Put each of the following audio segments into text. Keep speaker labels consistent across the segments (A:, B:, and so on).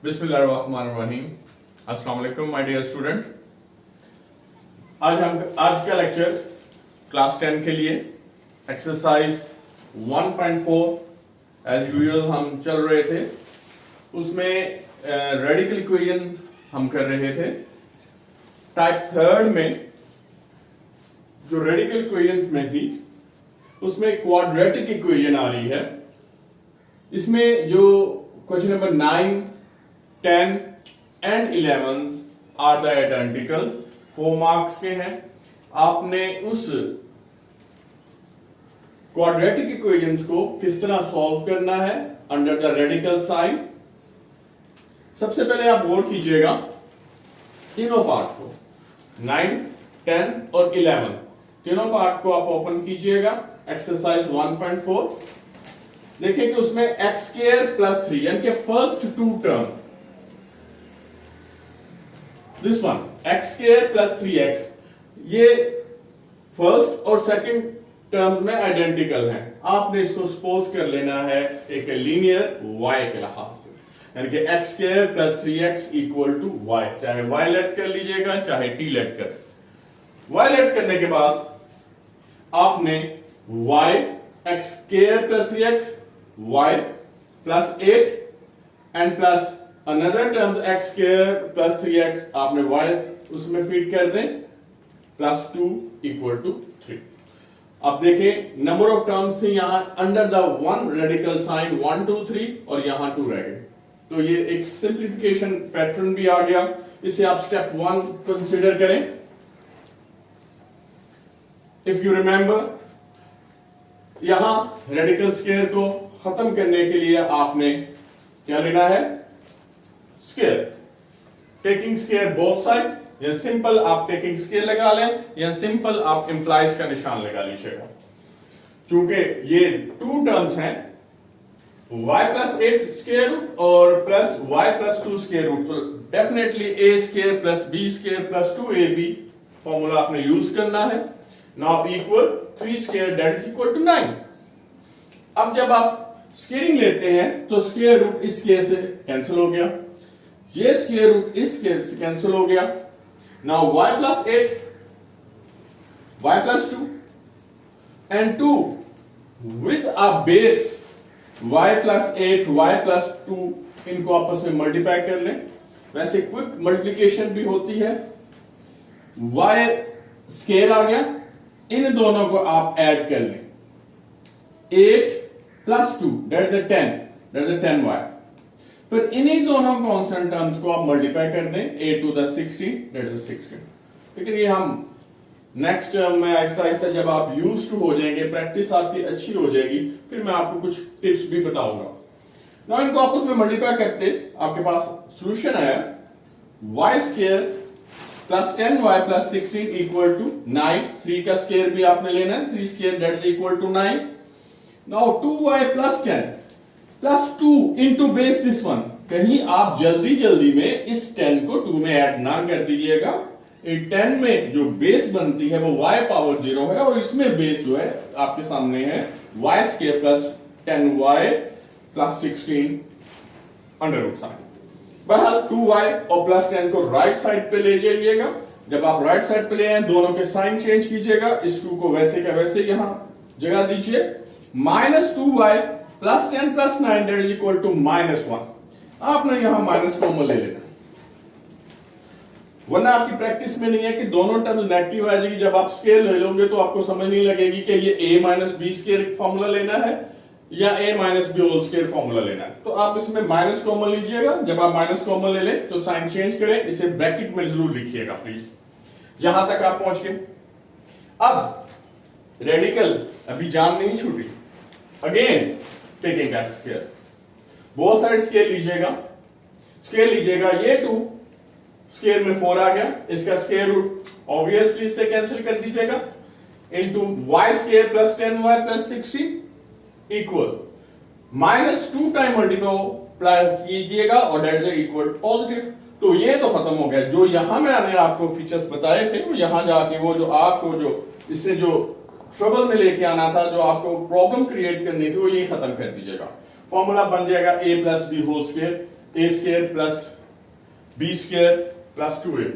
A: बिस्मिल्लाहिर्रहमानिर्रहीम। अस्सलाम वालेकुम माय डियर स्टूडेंट। आज का लेक्चर क्लास 10 के लिए एक्सरसाइज 1.4 एज यूजुअल हम चल रहे थे। उसमें रेडिकल इक्वेशन हम कर रहे थे। टाइप थर्ड में जो रेडिकल इक्वेशंस में थी उसमें क्वाड्रेटिक इक्वेशन आ रही है। इसमें जो question number 9, 10 and 11 are the identicals 4 marks के हैं। आपने उस क्वाड्रेटिक इक्वेशंस को किस तरह सॉल्व करना है अंडर द रेडिकल साइन। सबसे पहले आप गौर कीजिएगा तीनों पार्ट को, 9, 10 और 11 तीनों पार्ट को आप ओपन कीजिएगा। एक्सरसाइज 1.4 देखिए कि उसमें एक्स स्क्वायर प्लस 3 यानी कि first two term, this one x square plus 3x, ये फर्स्ट और सेकंड टर्म्स में आइडेंटिकल हैं। आपने इसको सपोज कर लेना है एक लीनियर y के लिहाज से, यानी कि x square plus 3x equal to y। चाहे y लेट कर लीजिएगा चाहे t लेट कर। y लेट करने के बाद आपने y x square plus 3x y plus 8 and plus another terms x square plus 3x आपने y उसमें फीड कर दें प्लस 2 इक्वल टू 3। अब देखें नंबर ऑफ टर्म्स थी यहां under the one radical sign 1, 2, 3 और यहां 2 रह गए। तो ये एक सिंप्लीफिकेशन पैटर्न भी आ गया। इसे आप स्टेप 1 कंसीडर करें। इफ यू रिमेंबर यहां रेडिकल स्क्वायर को खत्म करने के लिए आपने क्या लेना है, square, taking square both side, या सिंपल आप टेकिंग स्क्वायर लगा लें या सिंपल आप इंप्लाइज का निशान लगा लीजिएगा। चूंकि ये 2 टर्म्स हैं y प्लस 8 स्क्वायर रूट और plus y plus 2 square root, तो definitely a square plus b square plus 2ab formula आपने यूज करना है। Now equal 3 square that is equal to 9। अब जब आप स्क्वायरिंग लेते हैं तो स्क्वायर रूट इस स्क्वायर से कैंसिल हो गया, ये स्क्वायर रूट इस स्क्वायर से कैंसिल हो गया। Now y plus 8, y plus 2 and 2 with a base y plus 8, y plus 2, इनको आपस में मल्टीप्लाई कर लें। वैसे क्विक मल्टीप्लिकेशन भी होती है। y स्क्वायर आ गया, इन दोनों को आप ऐड कर लें, 8 प्लस 2 दैट्स 10, दैट्स 10y। फिर इन्हीं दोनों कांस्टेंट टर्म्स को आप मल्टीप्लाई कर दें, 8 टू द 16 दैट इज 16। लेकिन ये हम नेक्स्ट टर्म में आहिस्ता आहिस्ता जब आप यूज्ड टू हो जाएंगे, प्रैक्टिस आपकी अच्छी हो जाएगी, फिर मैं आपको कुछ टिप्स भी बताऊंगा। ना इनको आपस में मल्टीप्लाई करते आपके पास सॉल्यूशन आया y square plus 10y plus 16 equal to 9। 3 का स्क्वायर भी आपने लेना है, 3 square that is equal to 9। Now 2y plus 10 plus 2 into base this one. कहीं आप जल्दी जल्दी में इस 10 को 2 में ऐड ना कर दीजिएगा। 10 में जो बेस बनती है वो y पावर 0 है और इसमें बेस जो है आपके सामने है y square plus 10y plus 16 under root sign. बहरहाल 2y और प्लस 10 को राइट साइड पे ले जाइएगा। जब आप राइट साइड पे ले आए दोनों के साइन चेंज कीजिएगा, इस 2 को वैसे का वैसे यहां जगह दीजिए। Minus 2y plus 10 plus 9 that is equal to -1। आपने यहां माइनस कॉमन ले लेना, वरना आपकी प्रैक्टिस में नहीं है कि दोनों टर्म नेगेटिव आ जाएगी। जब आप स्क्वायर ले लोगे तो आपको समझ नहीं लगेगी कि ये a minus b square formula लेना है या a minus b whole square formula लेना है। तो आप इसमें माइनस कॉमन लीजिएगा। जब आप माइनस कॉमन ले लें तो साइन चेंज करें, इसे ब्रैकेट में जरूर लिखिएगा प्लीज। यहां तक आप पहुंच गए। अब रेडिकल अभी जान नहीं छूटी। Again taking x square, both side square लीजिएगा, स्क्वायर लीजिएगा। ये 2 स्क्वायर में 4 आ गया, इसका स्क्वायर रूट ऑब्वियसली इससे कैंसिल कर दीजिएगा into y square plus 10y plus 16 equal -2 time multiply कीजिएगा और दैट इज इक्वल पॉजिटिव। तो ये तो खत्म हो गया। जो यहां मैंने आपको फीचर्स बताए थे वो यहां जाके वो जो आपको जो इससे जो ट्रबल में लेके आना था, जो आपको प्रॉब्लम क्रिएट करनी थी, वो ये खत्म कर दीजिएगा। फॉर्मूला बन जाएगा a plus b whole square a square plus b square plus 2a।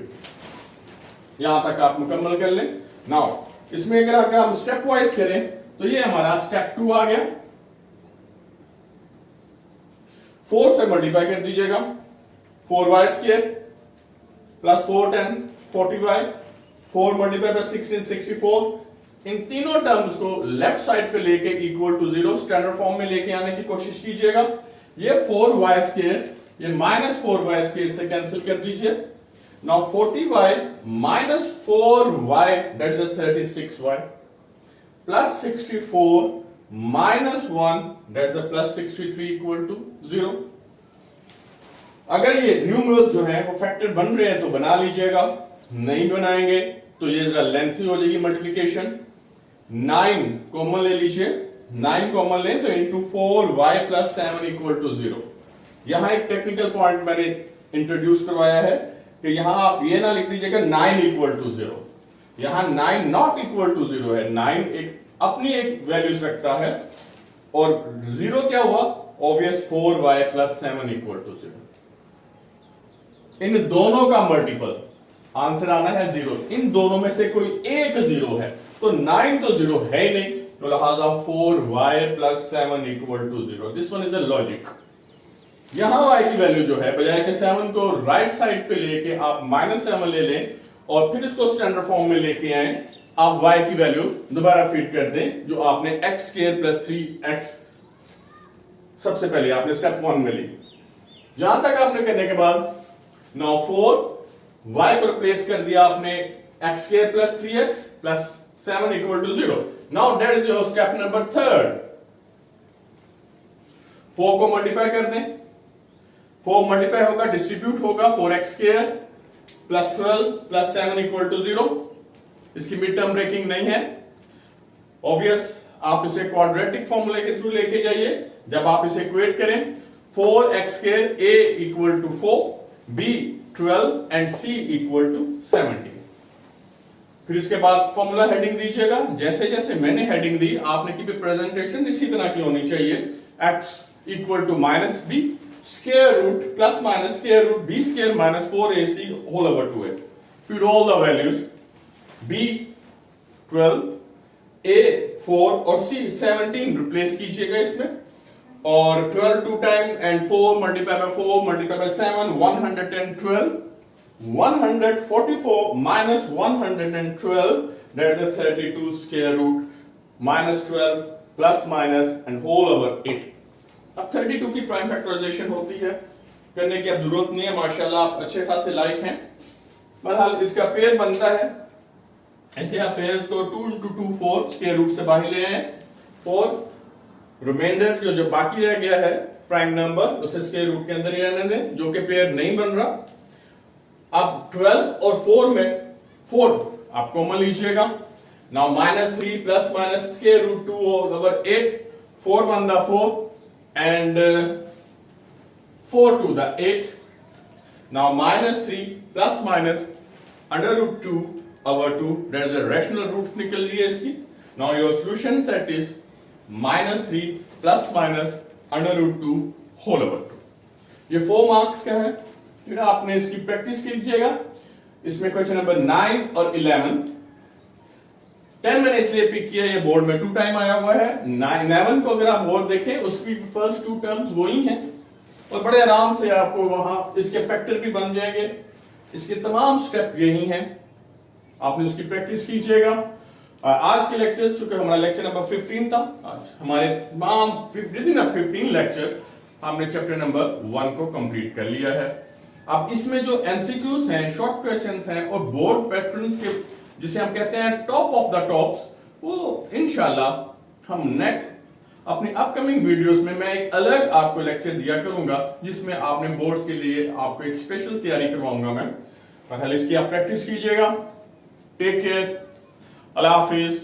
A: यहां तक आप मुकम्मल कर लें। नाउ इसमें अगर हम स्टेप वाइज करें तो ये हमारा स्टेप 2 आ गया। 4 से मल्टीप्लाई कर दीजिएगा, 4y square plus 4 10 40y, 4 multiply bye 16 64। इन तीनों टर्म्स को लेफ्ट साइड पे लेके इक्वल टू 0 स्टैंडर्ड फॉर्म में लेके आने की कोशिश कीजिएगा। ये 4y स्क्वायर ये माइनस 4y स्क्वायर से कैंसिल कर दीजिए। Now 40y minus 4y that is 36y plus 64 minus 1 that is plus 63 equal to 0। अगर ये न्यूमरल जो है वो फैक्टर बन रहे हैं तो बना लीजिएगा, नहीं बनाएंगे तो ये जरा लेंथी हो जाएगी मल्टीप्लिकेशन। 9 कॉमन ले लीजिए, 9 कॉमन लें तो into 4y plus 7 equal to 0। यहां एक टेक्निकल पॉइंट मैंने इंट्रोड्यूस करवाया है कि यहां आप ये ना लिख लीजिएगा 9 इक्वल टू 0। यहां 9 नॉट इक्वल टू 0 है, 9 एक अपनी एक वैल्यूज रखता है और 0 क्या हुआ, obvious 4y plus 7 equal to 0। इन दोनों का मल्टीपल आंसर आना है 0। इन दोनों में से कोई एक 0 है तो 9 तो 0 है ही नहीं, तो लिहाजा 4y plus 7 equal to 0। This one is a logic. यहां y की वैल्यू जो है बजाय के 7 को राइट साइड पे लेके आप -7 ले लें और फिर इसको स्टैंडर्ड फॉर्म में लेके आए, आप y की वैल्यू दोबारा फीड कर दें जो आपने x स्क्वायर प्लस 3x सबसे पहले आपने स्टेप 1 में ली। जहां तक आपने करने के बाद नाउ 4y को रिप्लेस कर दिया आपने x square plus 3x plus 7 equal to 0। Now that is your step number 3। 4 को मल्टीप्लाई कर दें, 4 मल्टीप्लाई होगा डिस्ट्रीब्यूट होगा 4x square plus 12 plus 7 equal to 0। इसकी मिड टर्म ब्रेकिंग नहीं है, ऑब्वियस आप इसे क्वाड्रेटिक फॉर्मूले के थ्रू लेके जाइए। जब आप इसे इक्वेट करें 4x square a equal to 4, b 12 and c equal to 70। फिर इसके बाद फॉर्मूला हेडिंग दीजिएगा, जैसे जैसे मैंने हेडिंग दी आपने की भी प्रेजेंटेशन इसी तरह की होनी चाहिए। x equal to minus b square root plus minus square root b square minus 4ac whole over 2a। फिर all the values b 12, a 4 और c 17 रिप्लेस कीजिएगा इसमें, और 12 2 time and 4 multiply by 4 multiply by 7 112 144 minus 112 that is 32 square root minus 12 plus minus and whole over 8। अब 32 की prime factorisation होती है, करने की अब जरूरत नहीं है, माशाल्लाह आप अच्छे खासे लायक हैं। बहरहाल इसका पेयर बनता है ऐसे, आप पेयर्स को 2 इंटू 2 4 स्क्वायर रूट से बाहर ले आए 4, रिमाइंडर जो बाकी रह गया है प्राइम नंबर उसे स्क्वायर रूट के अंदर ही रहने दें जो कि पेयर नहीं बन रहा। अब 12 और 4 में 4 आप कॉमन लीजिएगा। Now -3 plus minus square root 2 over 8, 4 1 the 4 and 4 2 the 8। now -3 plus minus under root 2 over 2, that is a rational roots निकल रही है इसकी। now your solution set is -3 plus minus under root 2 whole over 2। ये 4 marks का है। फिर आपने इसकी प्रैक्टिस कीजिएगा। इसमें क्वेश्चन नंबर 9 और 11 10 मैंने इसलिए पिक किया, ये बोर्ड में 2 टाइम आया हुआ है। 11 को अगर आप बोर्ड देखें उसकी फर्स्ट 2 टर्म्स वही हैं और बड़े आराम से आपको वहां इसके फैक्टर भी बन जाएंगे। इसके तमाम स्टेप यही हैं, आपने उसकी प्रैक्टिस कीजिएगा। आज के लेक्चर चूंकि हमारा लेक्चर नंबर 15 था, आज हमारे तमाम 15 लेक्चर हमने चैप्टर नंबर 1 को कंप्लीट कर लिया है। अब इसमें जो एमसीक्यूज हैं, शॉर्ट क्वेश्चंस हैं और बोर्ड पैटर्न्स के जिसे हम कहते हैं टॉप ऑफ द टॉप्स, वो इंशाल्लाह हम नेक्स्ट अपनी अपकमिंग वीडियोस में मैं एक अलग आपको लेक्चर दिया करूंगा जिसमें आपने बोर्ड्स के लिए आपको एक स्पेशल तैयारी करवाऊंगा मैं। पहले इसकी आप प्रैक्टिस कीजिएगा। टेक केयर, अल्लाह हाफिज।